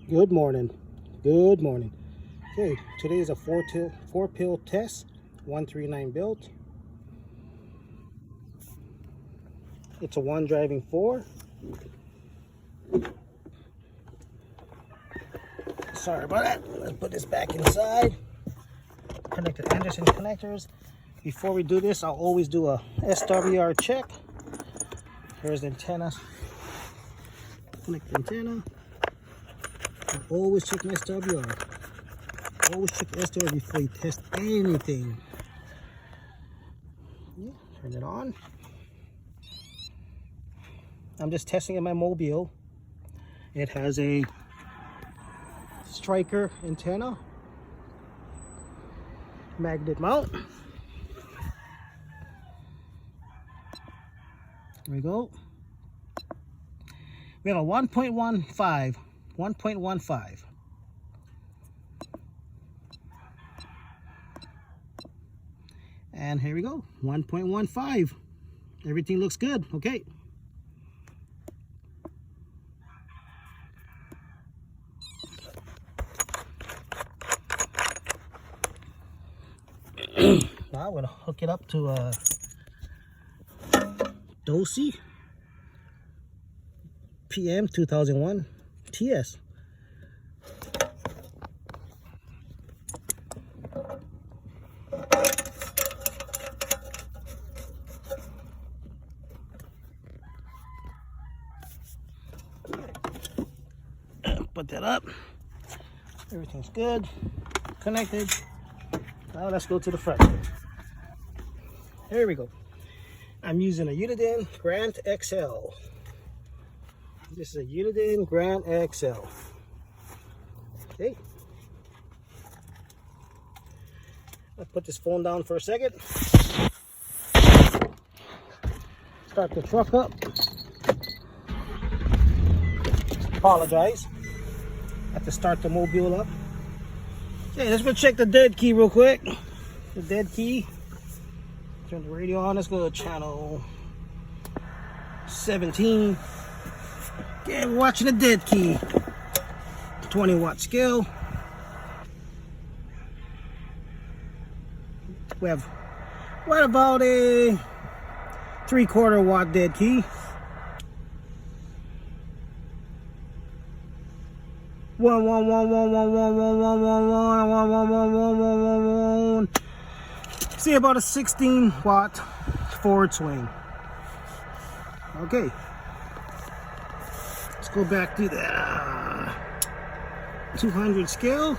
Good morning. Good morning. Okay, today is a four pill test, 139 built. It's a one driving four. Sorry about that. Let's put this back inside. Connect the Anderson connectors. Before we do this, I'll always do a SWR check. Here's the antenna. Connect the antenna. Always check the SWR. Always check the SWR before you test anything. Yeah, turn it on. I'm just testing in my mobile. It has a striker antenna, magnet mount. There we go. We have a 1.15. And here we go, 1.15. Everything looks good. Okay. Now I'm gonna hook it up to a Dosi PM 2001 TS. Put that up. Everything's good. Connected. Now let's go to the front. Here we go. I'm using a Uniden Grand XL. This is a Uniden Grand XL. Okay. I'll put this phone down for a second. Start the truck up. Apologize. Have to start the mobile up. Okay, let's go check the dead key real quick. The dead key. Turn the radio on. Let's go to channel 17. Okay, we're watching the dead key. 20 watt scale. We have what about a 3/4 watt dead key. See about a 16 watt forward swing. Okay. Let's go back to the 200 scale.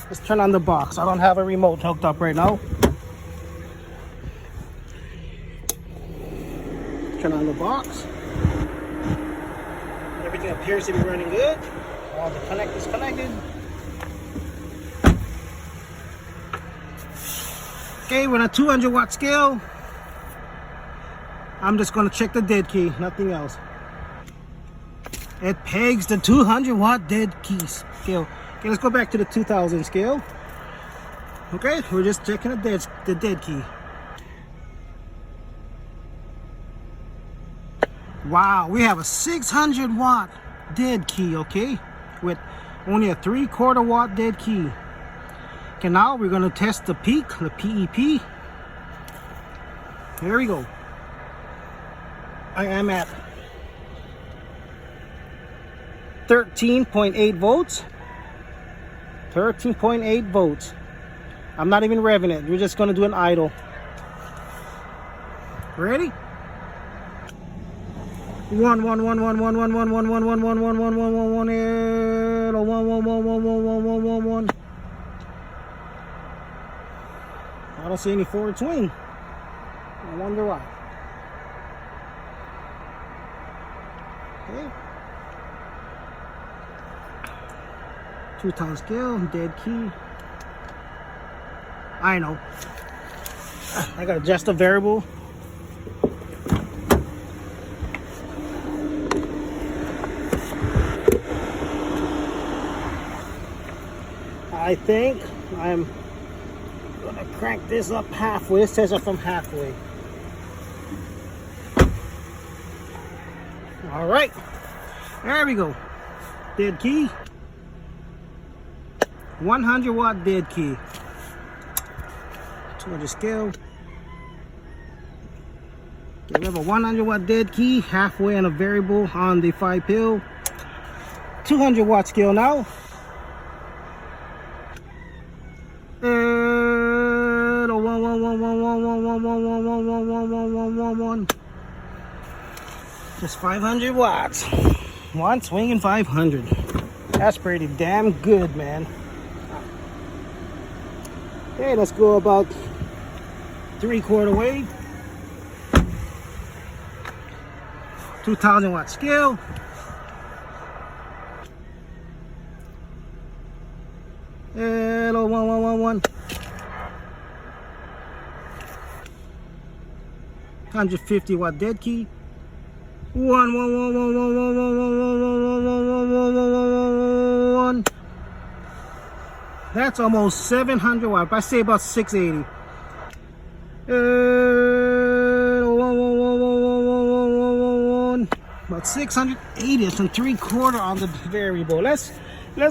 Let's turn on the box. I don't have a remote hooked up right now. Turn on the box. Everything appears to be running good. All the connectors connected. Okay, we're on a 200 watt scale. I'm just going to check the dead key, nothing else. It pegs the 200 watt dead key scale. Okay, let's go back to the 2000 scale. Okay, we're just checking the dead key. Wow, we have a 600 watt dead key, okay? With only a 3/4 watt dead key. Okay, now we're going to test the peak, the PEP. Here we go. I am at 13.8 volts. 13.8 volts. I'm not even revving it. We're just going to do an idle. Ready? 1 1 1 1 1 1 1 1 1 1 1 1 1 1 1 1 1 1 1 1 1 1 1. I don't see any forward swing. I wonder why. Okay. 2-tone scale, dead key. I know. I gotta adjust the variable. I think I'm gonna crank this up halfway. It says up from halfway. All right, there we go. Dead key. 100 watt dead key. 200 scale. Okay, we have a 100 watt dead key, halfway on a variable on the 5 pill. 200 watt scale now. And a 1. Just 500 watts. One swinging 500. That's pretty damn good, man. Okay, let's go about 3/4 way. 2000 watt scale. Hello, 1. 150 watt dead key. 1. That's almost 700 watt. I say about 680. 1. About 680. It's on 3/4 on the variable. Let's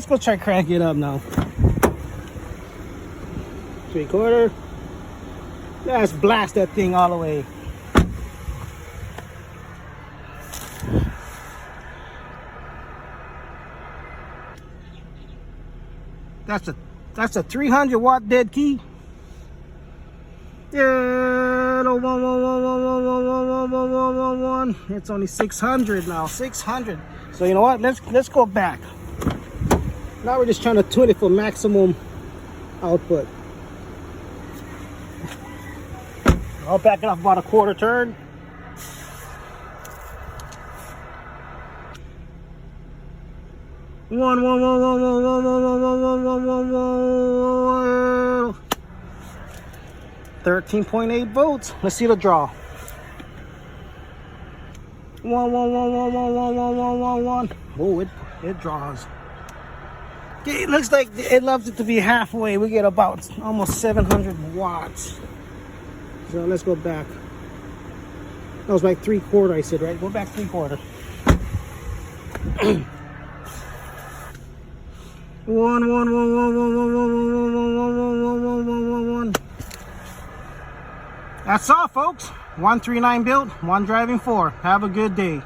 go try crank it up now. 3/4. Let's blast that thing all the way. That's a 300 watt dead key. Yeah, 1. It's only 600 now. 600. So you know what? Let's go back. Now we're just trying to tune it for maximum output. I'll back it off about a 1/4 turn. One. 13.8 volts. Let's see the draw. 1. Oh, it draws. Okay, it looks like it loves it to be halfway. We get about almost 700 watts. So let's go back. That was like 3/4, I said, right? Go back 3/4. 1. That's all, folks. 139 built, 1 driving 4. Have a good day.